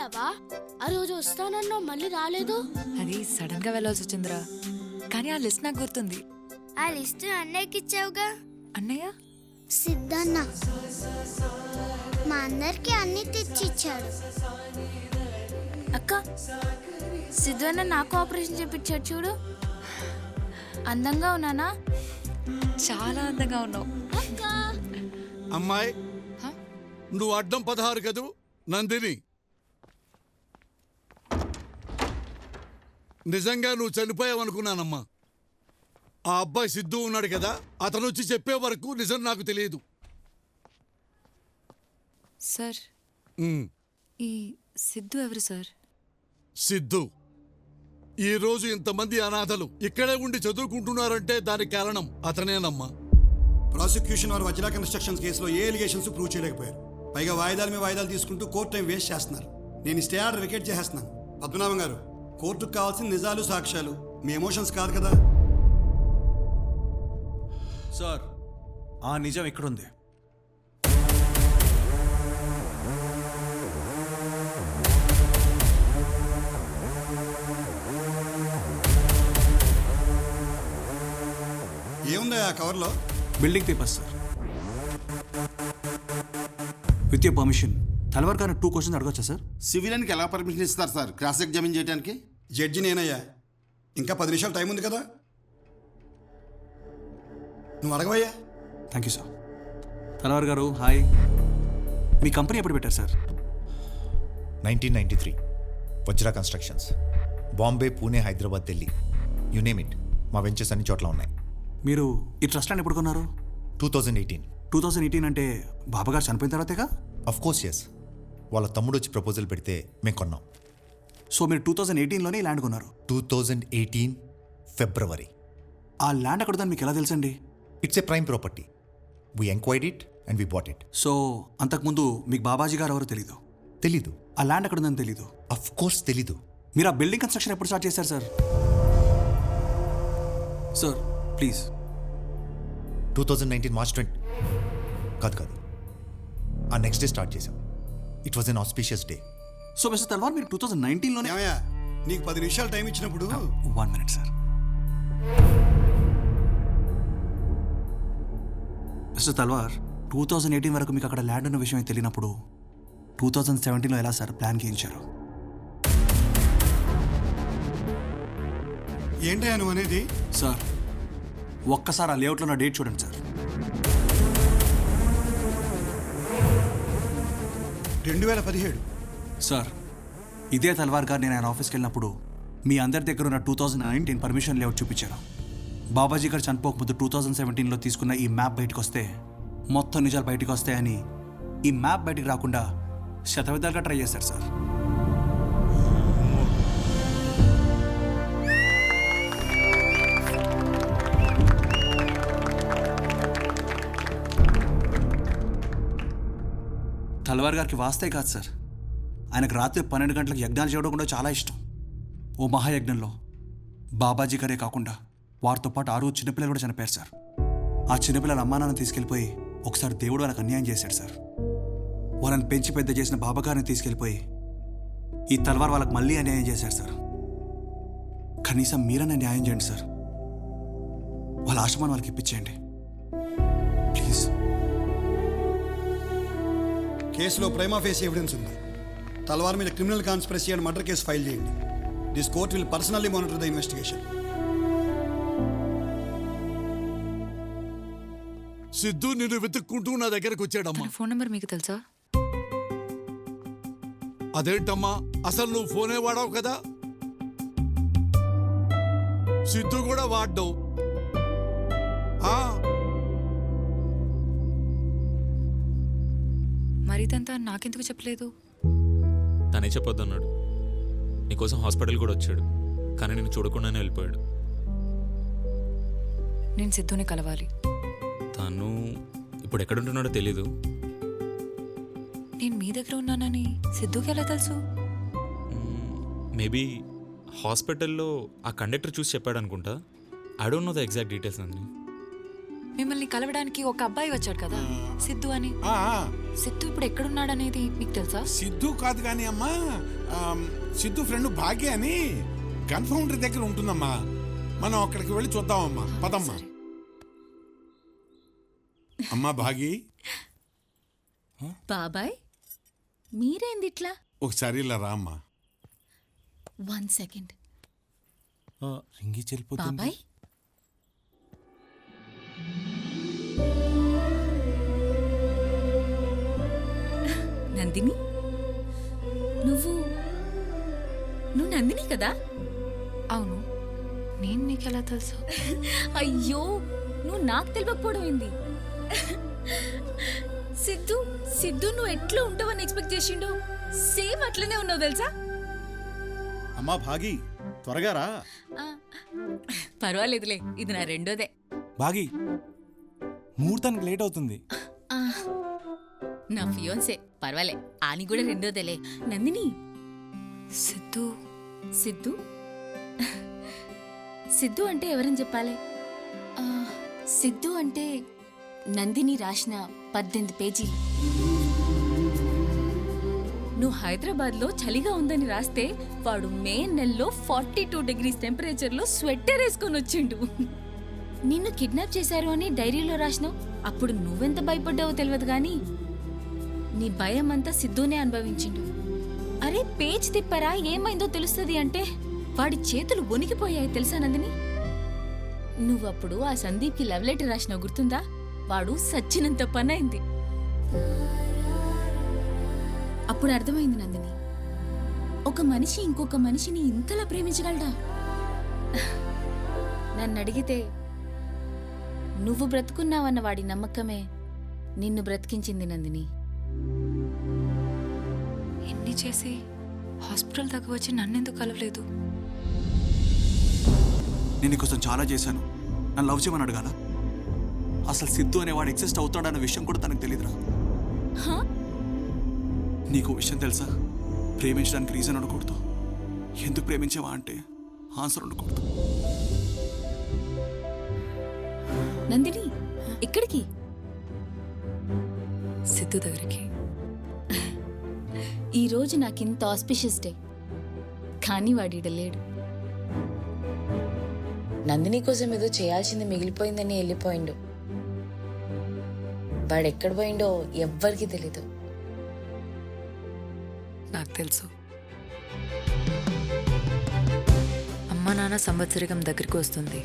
వెళ్ళిపోయావా? ఆ రోజు వస్తానన్నా మళ్ళీ రాలేదు. అది సడన్ గా వెళ్ళాల్సి వచ్చిందిరా. కానీ ఆ లిస్ట్ నాకు గుర్తుంది. ఆ లిస్ట్ అన్నయ్యకి ఇచ్చావుగా. అన్నయ్య సిద్ధన్న మా అందరికి అన్ని తెచ్చిచ్చాడు. అక్క, సిద్ధు అన్న నాకు ఆపరేషన్ చేపించాడు చూడు. అందంగా ఉన్నానా? చాలా అందంగా ఉన్నావు. అమ్మాయి, నువ్వు అడ్డం 16 కదూ? నందిని, నిజంగా నువ్వు చనిపోయావనుకున్నానమ్మా. ఆ అబ్బాయి సిద్ధు ఉన్నాడు కదా, అతను వచ్చి చెప్పే వరకు నిజం నాకు తెలియదు. సార్, ఈ సిద్ధు ఎవరు సార్? సిద్ధు ఈ రోజు ఇంతమంది అనాథలు ఇక్కడే ఉండి చదువుకుంటున్నారంటే దానికి కారణం అతనేనమ్మా. ప్రాసిక్యూషన్ వారు వజ్రా కన్స్ట్రక్షన్స్ కేసులో ఏ ఎలిగేషన్స్ ప్రూవ్ చేయలేకపోయారు. పైగా వాయిదాల మీద వాయిదాలు తీసుకుంటూ కోర్టు టైం వేస్ట్ చేస్తున్నారు. నేను స్టే ఆర్డర్ వికెట్ చేసేస్తున్నాను. పద్మనాభం గారు, కోర్టుకు కావాల్సిన నిజాలు సాక్ష్యాలు, మీ ఎమోషన్స్ కాదు కదా. సార్, ఆ నిజం ఎక్కడుంది? ఏముందా ఆ కవర్లో? Building papers sir. With your permission Talwar గారు 2 క్వశ్చన్స్ అడగొచ్చా సార్? సివిలియన్కి ఎలా పర్మిషన్ ఇస్తారు సార్ క్రాస్ ఎగ్జామిన్ చేయడానికి? జడ్జి నేనయ్యా. ఇంకా 10 నిమిషాలు టైం ఉంది కదా, నువ్వు అడగవయ్యా. Thank you sir. తలవార్ గారు హాయ్. మీ కంపెనీ ఎప్పుడు పెట్టారు sir? 1993 Vajra constructions. Bombay, Pune, Hyderabad, Delhi, you name it, మా వెంచర్స్ అన్ని చోట్ల ఉన్నాయి. మీరు ఈ ట్రస్ట్ ల్యాండ్ ఎప్పుడు కొన్నారు? 2018. 2018 అంటే బాబాగారు చనిపోయిన తర్వాతేగా? Of course yes. వాళ్ళ తమ్ముడు వచ్చి ప్రపోజల్ పెడితే మేము కొన్నాం. సో మీరు 2018లోనే ఈ ల్యాండ్ కొన్నారు? 2018 ఫిబ్రవరి. ఆ ల్యాండ్ అక్కడుందని మీకు ఎలా తెలుసండి? It's a prime property. We enquired it and we bought it. So అంతకుముందు మీకు బాబాజీ గారు ఎవరో తెలీదు? తెలీదు. ఆ ల్యాండ్ అక్కడుందని తెలీదు? అఫ్ కోర్స్ తెలీదు. మీరు ఆ బిల్డింగ్ కన్స్ట్రక్షన్ ఎప్పుడు స్టార్ట్ చేశారు సార్? Sir please. 2019 మార్చ్ 20 కాదు, ఆ నెక్స్ట్ డే స్టార్ట్ చేసాం. It was an auspicious day. So mister Talwar, మీరు 2019లోనే? ఏమయ్యా, నీకు 10 నిమిషాలు టైం ఇచ్చినప్పుడు 1 minute సార్. మిస్టర్ తల్వార్, 2018 వరకు మీకు అక్కడ ల్యాండ్ ఉన్న విషయం తెలియనప్పుడు 2017లో ఎలా సార్ ప్లాన్ గీయించారు? ఏంటయ్యా నువ్వు అనేది? సార్ ఒక్కసారి ఆ లేఅవుట్లో ఉన్న డేట్ చూడండి సార్. 2017. సార్ ఇదే తల్వార్ గారు నేను ఆయన ఆఫీస్కి వెళ్ళినప్పుడు మీ అందరి దగ్గర ఉన్న 2019 పర్మిషన్ లేఅవుట్ చూపించాను. బాబాజీ గారు చనిపోకముందు 2017లో తీసుకున్న ఈ మ్యాప్ బయటకు వస్తే మొత్తం నిజాలు బయటకు వస్తాయని ఈ మ్యాప్ బయటికి రాకుండా శతవిధాలుగా ట్రై చేశారు సార్. తల్వార్ గారికి వాస్తే కాదు సార్, ఆయనకు రాత్రి 12 గంటలకు యజ్ఞాలు చేయడం కూడా చాలా ఇష్టం. ఓ మహాయజ్ఞంలో బాబాజీ గారే కాకుండా వారితో పాటు 6 చిన్నపిల్లలు కూడా చనిపోయారు సార్. ఆ చిన్నపిల్లల అమ్మానాన్ని తీసుకెళ్ళిపోయి ఒకసారి దేవుడు వాళ్ళకి అన్యాయం చేశాడు సార్. వాళ్ళని పెంచి పెద్ద చేసిన బాబాగారిని తీసుకెళ్ళిపోయి ఈ తల్వార్ వాళ్ళకి మళ్ళీ అన్యాయం చేశారు సార్. కనీసం మీరన్నా న్యాయం చేయండి సార్. వాళ్ళ ఆశ్రమాన్ని వాళ్ళకి ఇప్పించేయండి ప్లీజ్. కేసులో ప్రైమా ఫేసి ఎవిడెన్స్ ఉంది. తల్వార్ మీద criminal conspiracy and murder case file చేయండి. This court will personally monitor the investigation. Siddhu నిన్ను వెతుక్కుంటూ నా దగ్గరకు వచ్చాడమ్మా. ఫోన్ నెంబర్ మీకు తెలుసా? అదేంటమ్మా, అసలు నువ్వు ఫోనే వాడావు కదా? సిద్ధు కూడా వాడ్డావు. మరి ఇదంతా నాకెందుకు చెప్పలేదు? తనే చెప్పొద్దన్నాడు. నీకోసం హాస్పిటల్ కూడా వచ్చాడు, కానీ నేను చూడకుండానే వెళ్ళిపోయాడు. నేను సిద్ధుని కలవాలి. తను ఇప్పుడు ఎక్కడుంటున్నాడో తెలీదు. నేను మీ దగ్గర ఉన్నానని సిద్ధుకి ఎలా తెలుసు? మేబీ హాస్పిటల్లో ఆ కండక్టర్ చూసి చెప్పాడు అనుకుంటా. I don't know the exact details అండి. మిమ్మల్ని కలవడానికి ఒక అబ్బాయి వచ్చాడు కదా, సిద్ధు అని. ఆ, సిద్ధు ఇప్పుడు ఎక్కడున్నాడనేది మీకు తెలుసా? సిద్ధు కాదు కానీ అమ్మా, సిద్ధు ఫ్రెండ్ భాగ్య అని గన్ ఫౌండరీ దగ్గర ఉంటుందమ్మా. మనం అక్కడికి వెళ్ళి చూద్దామమ్మా, పదమ్మా. అమ్మా భాగి, బాబాయ్ మీరేంది ఇట్లా? ఒకసారి ఇలా రా అమ్మా. 1 సెకండ్. రింగి చెల్లిపోతుంది. బాబాయ్ నందిని, నువ్వు నందిని కదా? అవును. నేను నీకెలా తెలుసు? అయ్యో, నువ్వు నాకు తెలియకపోవడం ఏంది? సిద్ధు నువ్వు ఎట్లా ఉంటావని ఎక్స్పెక్ట్ చేసిండు, సేమ్ అట్లనే ఉన్నావు తెలుసా? అమ్మా భాగి, త్వరగా రా. పర్వాలేదులే, ఇది నా రెండోదే. భాగి, ముహూర్తానికి లేట్ అవుతుంది. నా ఫియోన్సే, పర్వాలే, ఆని కూడా రెండోదేలే. నందిని, సిద్ధు సిద్ధు సిద్ధు అంటే ఎవరని చెప్పాలి? సిద్ధు అంటే నందిని రాసిన 18 పేజీలు. నువ్వు హైదరాబాద్లో చలిగా ఉందని రాస్తే వాడు మే నెలలో 42 degrees టెంపరేచర్లో స్వెట్టర్ వేసుకొని వచ్చిండు. నిన్ను కిడ్నాప్ చేశారు అని డైరీలో రాసినావు. అప్పుడు నువ్వెంత భయపడ్డావో తెలియదు గాని నీ భయం అంతా సిద్ధునే అనుభవించిండు. అరే పేజ్ తిప్పరా, ఏమైందో తెలుస్తుంది అంటే వాడి చేతులు వణికిపోయాయి తెలుసా నందిని? నువ్వప్పుడు ఆ సందీప్కి లవ్ లెటర్ రాసినావు గుర్తుందా? వాడు సచ్చినంత పనైంది. అప్పుడు అర్థమైంది నందిని, ఒక మనిషి ఇంకొక మనిషిని ఇంతలా ప్రేమించగలడా? నన్ను అడిగితే నువ్వు బ్రతుకున్నావన్న వాడి నమ్మకమే నిన్ను బ్రతికించింది నందిని. ఎన్ని చేసి హాస్పిటల్ దాకా వచ్చి నన్నెందుకు కలవలేదు? నేను నీకోసం చాలా చేశాను. నన్ను లవ్ చేయమని అడగాల? అసలు సిద్ధు అనేవాడు ఎగ్జిస్ట్ అవుతాడన్న విషయం కూడా తనకు తెలియదురా. నీకు విషయం తెలుసా? ప్రేమించడానికి రీజన్ ఉండకూడదు. ఎందుకు ప్రేమించావా అంటే ఆన్సర్ ఉండకూడదు. నందిని, ఎక్కడికి? సిద్ధు దగ్గరికి. ఈరోజు నాకింత ఆస్పిషియస్ డే, కానీ వాడిడ లేడు. నందిని కోసం ఏదో చేయాల్సింది మిగిలిపోయిందని వెళ్ళిపోయిండు. వాడెక్కడ పోయిండో ఎవ్వరికి తెలీదు. నాకు తెలుసు. అమ్మ నాన్న సంవత్సరికం దగ్గరికి వస్తుంది.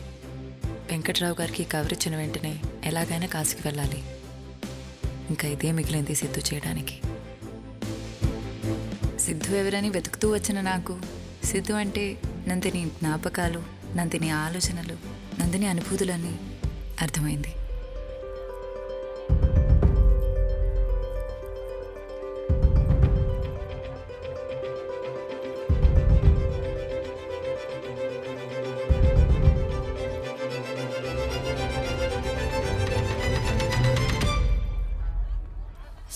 వెంకట్రావు గారికి కవర్ ఇచ్చిన వెంటనే ఎలాగైనా కాశీకి వెళ్ళాలి. ఇంకా ఇదే మిగిలింది సిద్ధు చేయడానికి. సిద్ధు ఎవరని వెతుకుతూ వచ్చిన నాకు సిద్ధు అంటే నందిని జ్ఞాపకాలు, నందిని ఆలోచనలు, నందిని అనుభూతులని అర్థమైంది.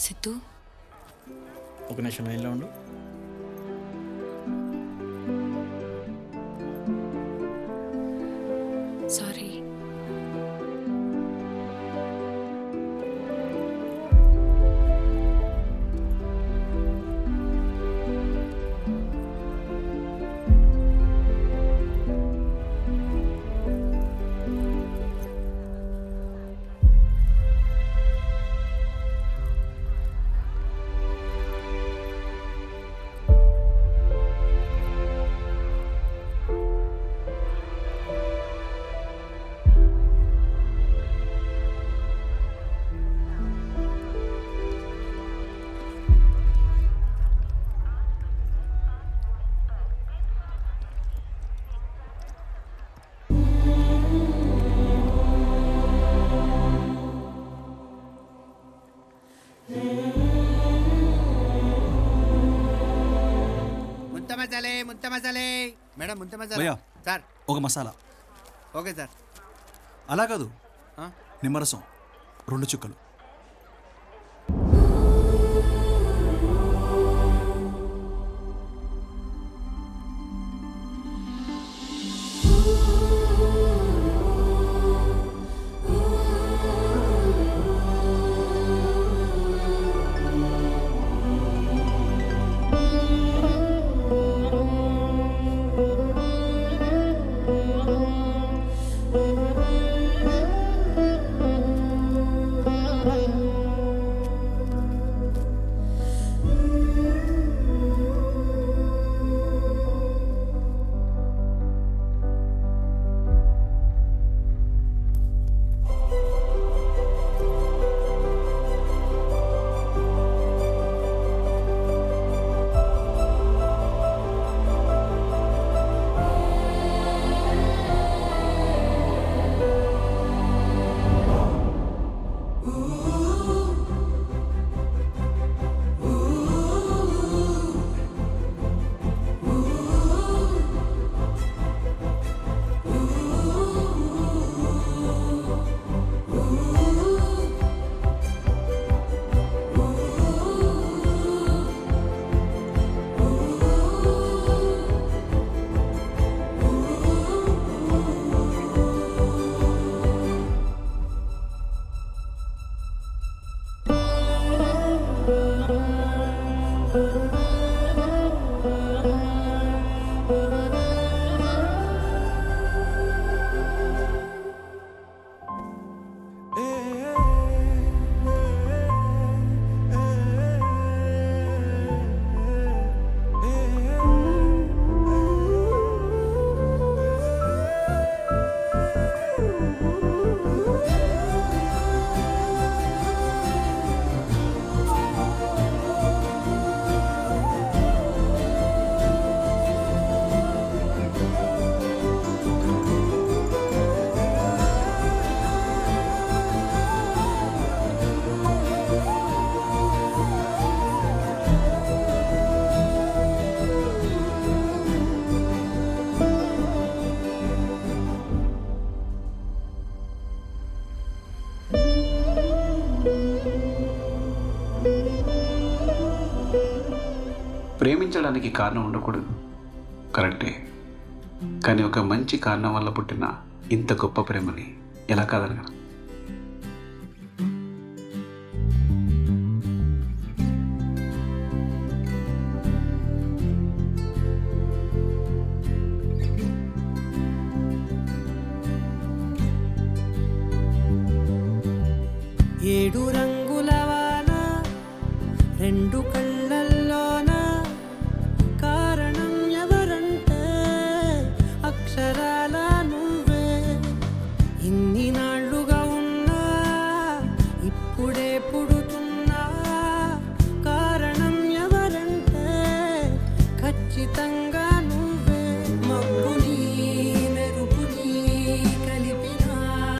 సిద్ధు, ఒక నిమిషం లైన్లో ఉండు. సారీ. మేడం ముంత మసాలా భయ్యా, సార్. ఒక మసాలా. Okay sir. అలా కాదు, నిమ్మరసం 2 చుక్కలు. ప్రేమించడానికి కారణం ఉండకూడదు, కరెక్టే. కానీ ఒక మంచి కారణం వల్ల పుట్టిన ఇంత గొప్ప ప్రేమని ఎలా కాదనగలం? ఏడు రంగుల వాన రెండు